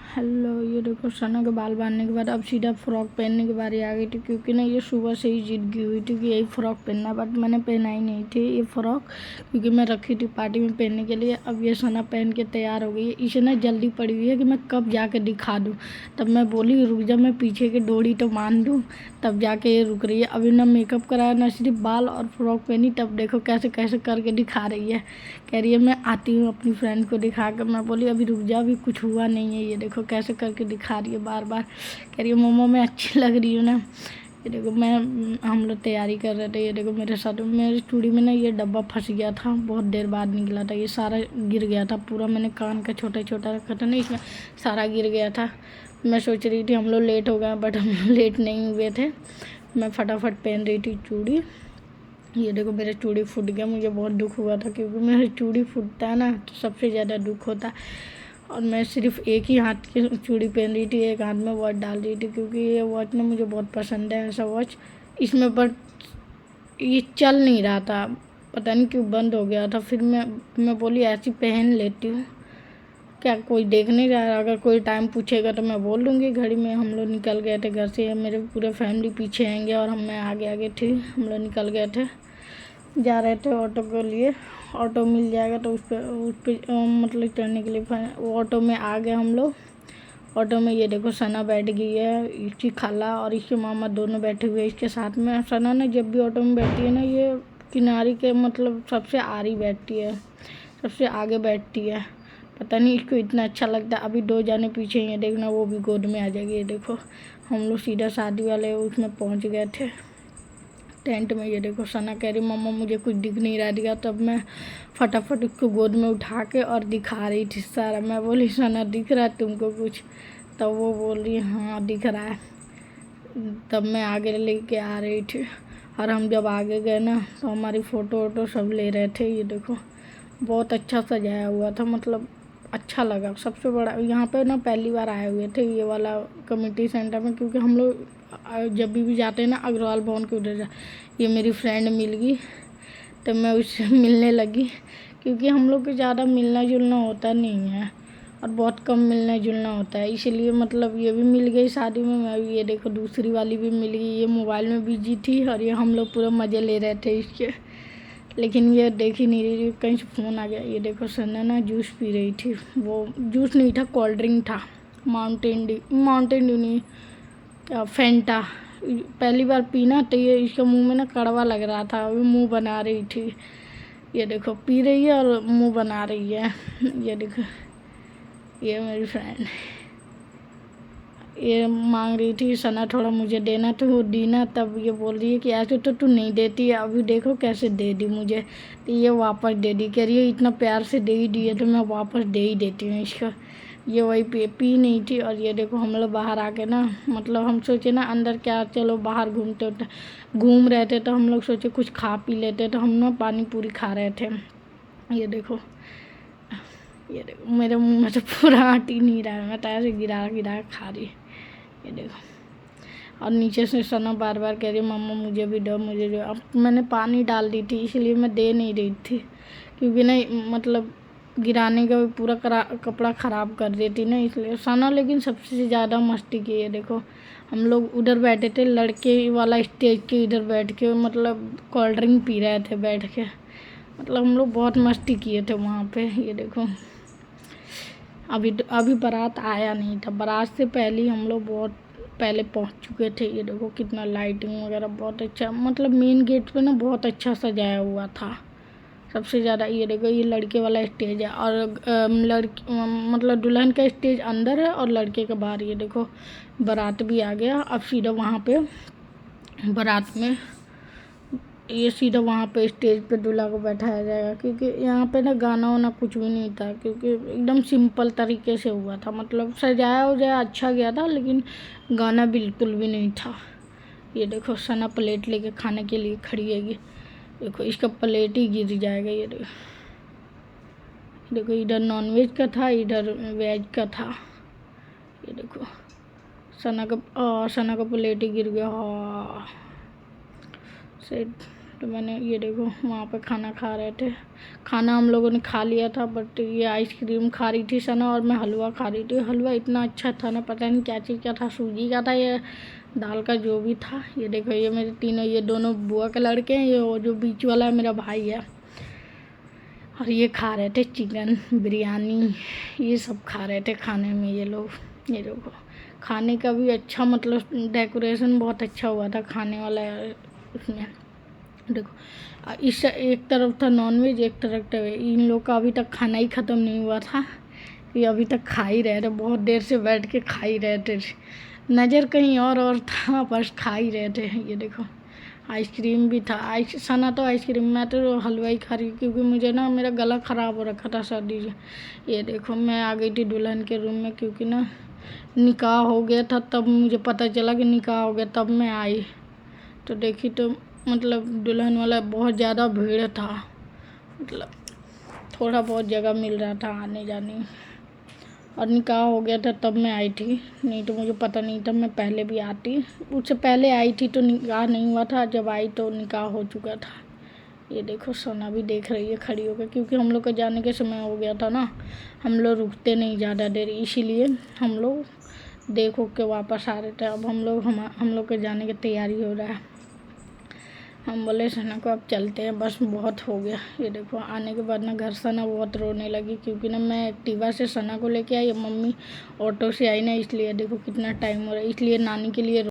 Hello, ये देखो सना के बाल बांधने के बाद अब सीधा फ्रॉक पहनने की बारी आ गई थी, क्योंकि ना ये सुबह से ही जिद की हुई थी कि यही फ़्रॉक पहनना, बट मैंने पहना ही नहीं थी ये फ़्रॉक, क्योंकि मैं रखी थी पार्टी में पहनने के लिए। अब ये सना पहन के तैयार हो गई है। इसे ना जल्दी पड़ी हुई है कि मैं कब जाके दिखा दूँ। तब मैं बोली रुक जा, मैं पीछे की डोरी तो मान दूँ, तब जाके ये रुक रही है। अभी ना मेकअप कराया, ना सिर्फ बाल और फ्रॉक पहनी, तब देखो कैसे कैसे करके दिखा रही है। कह रही है मैं आती हूँ अपनी फ्रेंड को दिखा कर। मैं बोली अभी रुक जा, अभी कुछ हुआ नहीं है। ये देखो कैसे करके दिखा रही है बार बार। कह रही है मोमो मैं अच्छी लग रही हूँ ना। ये देखो हम लोग तैयारी कर रहे थे। ये देखो मेरे साथ मेरी चूड़ी में ना ये डब्बा फंस गया था, बहुत देर बाद निकला था। ये सारा गिर गया था पूरा, मैंने कान का छोटा छोटा रखा था ना, इसमें सारा गिर गया था। मैं सोच रही थी हम लोग लेट हो गए, बट हम लोग लेट नहीं हुए थे। मैं फटाफट पहन रही थी चूड़ी। ये देखो मेरा चूड़ी फूट गया, मुझे बहुत दुख हुआ था, क्योंकि मेरा चूड़ी फूटता है ना तो सबसे ज़्यादा दुख होता है। और मैं सिर्फ एक ही हाथ की चूड़ी पहन रही थी, एक हाथ में वॉच डाल रही थी, क्योंकि ये वॉच ना मुझे बहुत पसंद है, ऐसा वॉच। इसमें बट ये चल नहीं रहा था, पता नहीं क्यों बंद हो गया था। फिर मैं बोली ऐसी पहन लेती हूँ, क्या कोई देख नहीं रहा है। अगर कोई टाइम पूछेगा तो मैं बोल दूँगी। घड़ी में हम लोग निकल गए थे घर से, मेरे पूरे फैमिली पीछे आएंगे और मैं आगे आगे थी। हम लोग निकल गए थे, जा रहे थे ऑटो के लिए। ऑटो मिल जाएगा तो उस पर मतलब चढ़ने के लिए वो ऑटो में आ गए हम लोग। ऑटो में ये देखो सना बैठ गई है, इसकी खाला और इसके मामा दोनों बैठे हुए हैं इसके साथ में। सना ना जब भी ऑटो में बैठती है ना, ये किनारे के मतलब सबसे आरी बैठती है, सबसे आगे बैठती है। पता नहीं इसको इतना अच्छा लगता है। अभी दो जाने पीछे ही है, देखना वो भी गोद में आ जाएगी। ये देखो हम लोग सीधा शादी वाले उसमें पहुंच गए थे, टेंट में। ये देखो सना कह रही मम्मा मुझे कुछ दिख नहीं रहा दिखा। तब मैं फटाफट उसको गोद में उठा के और दिखा रही थी सारा। मैं बोली सना दिख रहा है तुमको कुछ? तब वो बोल रही हाँ दिख रहा है। तब मैं आगे लेके आ रही थी, और हम जब आगे गए ना तो हमारी फ़ोटो वोटो सब ले रहे थे। ये देखो बहुत अच्छा सजाया हुआ था, मतलब अच्छा लगा। सबसे बड़ा यहाँ पे ना पहली बार आए हुए थे ये वाला कम्युनिटी सेंटर में, क्योंकि हम लोग जब भी जाते हैं ना अग्रवाल भवन के उधर ये मेरी फ्रेंड मिल गई, तो मैं उससे मिलने लगी, क्योंकि हम लोग को ज़्यादा मिलना जुलना होता नहीं है और बहुत कम मिलना जुलना होता है, इसीलिए मतलब ये भी मिल गई शादी में। मैं भी ये देखो दूसरी वाली भी मिल गई। ये मोबाइल में बिजी थी और ये हम लोग पूरा मज़े ले रहे थे इसके, लेकिन ये देख ही नहीं रही, कहीं से फ़ोन आ गया। ये देखो सना ना जूस पी रही थी, वो जूस नहीं था कोल्ड ड्रिंक था, माउंटेन ड्यू नहीं, क्या फेंटा। पहली बार पीना तो ये इसके मुंह में ना कड़वा लग रहा था, अभी मुंह बना रही थी। ये देखो पी रही है और मुंह बना रही है। ये देखो ये मेरी फ्रेंड ये मांग रही थी सना थोड़ा मुझे देना, तो वो दी ना। तब ये बोल रही है कि ऐसे तो तू नहीं देती है, अभी देखो कैसे दे दी मुझे। तो ये वापस दे दी, कह रही है इतना प्यार से दे ही दिए तो मैं वापस दे ही देती हूँ इसका। ये वही पी नहीं थी। और ये देखो हम लोग बाहर आके ना, मतलब हम सोचे ना अंदर क्या, चलो बाहर घूम रहे थे तो हम लोग सोचे कुछ खा पी लेते, तो हम ना पानी पूरी खा रहे थे। ये देखो मेरे मुंह में तो पूरा हट ही नहीं रहा है, मैं तो ऐसे गिरा गिरा खा रही। ये देखो और नीचे से सना बार बार कह रही मम्मा मुझे भी दो मुझे दो। अब मैंने पानी डाल दी थी, इसलिए मैं दे नहीं रही थी, क्योंकि ना मतलब गिराने का भी पूरा कपड़ा ख़राब कर देती ना, इसलिए सना लेकिन सबसे ज़्यादा मस्ती की है। देखो हम लोग उधर बैठे थे लड़के वाला स्टेज के इधर बैठ के, मतलब कोल्ड ड्रिंक पी रहे थे बैठ के, मतलब हम लोग बहुत मस्ती किए थे वहाँ पे। ये देखो अभी बारात आया नहीं था, बारात से पहले ही हम लोग बहुत पहले पहुंच चुके थे। ये देखो कितना लाइटिंग वगैरह बहुत अच्छा, मतलब मेन गेट पे ना बहुत अच्छा सजाया हुआ था सबसे ज़्यादा। ये देखो ये लड़के वाला स्टेज है, और मतलब दुल्हन का स्टेज अंदर है और लड़के का बाहर। ये देखो बारात भी आ गया, अब सीधा वहाँ पे बारात में ये सीधा वहाँ पे स्टेज पे दूल्हा को बैठाया जाएगा, क्योंकि यहाँ पे ना गाना वाना कुछ भी नहीं था, क्योंकि एकदम सिंपल तरीके से हुआ था, मतलब सजाया उजाया अच्छा गया था, लेकिन गाना बिल्कुल भी नहीं था। ये देखो सना प्लेट लेके खाने के लिए खड़ी हैगी, देखो इसका प्लेट ही गिर जाएगा। ये देखो इधर नॉन वेज का था, इधर वेज का था। ये देखो सना का प्लेट ही गिर गया। हाँ सेट तो मैंने ये देखो वहाँ पे खाना खा रहे थे। खाना हम लोगों ने खा लिया था, बट ये आइसक्रीम खा रही थी सना और मैं हलवा खा रही थी। हलवा इतना अच्छा था ना, पता नहीं क्या चीज़ का था, सूजी का था या दाल का, जो भी था। ये देखो ये मेरे तीनों, ये दोनों बुआ के लड़के हैं, ये जो बीच वाला है मेरा भाई है। और ये खा रहे थे चिकन बिरयानी, ये सब खा रहे थे खाने में ये लोग। ये देखो खाने का भी अच्छा, मतलब डेकोरेशन बहुत अच्छा हुआ था खाने वाला उसमें। देखो इस एक तरफ था नॉनवेज, एक तरफ था वेज। इन लोग का अभी तक खाना ही ख़त्म नहीं हुआ था, ये अभी तक खा ही रहे थे, बहुत देर से बैठ के खा ही रहे थे। नज़र कहीं और था, बस खा ही रहे थे। ये देखो आइसक्रीम भी था। सना तो आइसक्रीम, मैं तो हलवा ही खा रही, क्योंकि मुझे ना मेरा गला ख़राब हो रखा था सर्दी से। ये देखो मैं आ गई थी दुल्हन के रूम में, क्योंकि ना निकाह हो गया था, तब मुझे पता चला कि निकाह हो गया, तब मैं आई। तो देखी तो मतलब दुल्हन वाला बहुत ज़्यादा भीड़ था, मतलब थोड़ा बहुत जगह मिल रहा था आने जाने। और निकाह हो गया था तब मैं आई थी, नहीं तो मुझे पता नहीं था, मैं पहले भी आती। उससे पहले आई थी तो निकाह नहीं हुआ था, जब आई तो निकाह हो चुका था। ये देखो सोना भी देख रही है खड़ी होकर, क्योंकि हम लोग का जाने के समय हो गया था ना, हम लोग रुकते नहीं ज़्यादा देर, इसीलिए हम लोग देख के वापस आ रहे थे। अब हम लोग के जाने की तैयारी हो रहा है। हम बोले सना को अब चलते हैं, बस बहुत हो गया। ये देखो आने के बाद ना घर सना बहुत रोने लगी, क्योंकि ना मैं एक्टिवा से सना को लेके आई, मम्मी ऑटो से आई ना, इसलिए देखो कितना टाइम हो रहा है, इसलिए नानी के लिए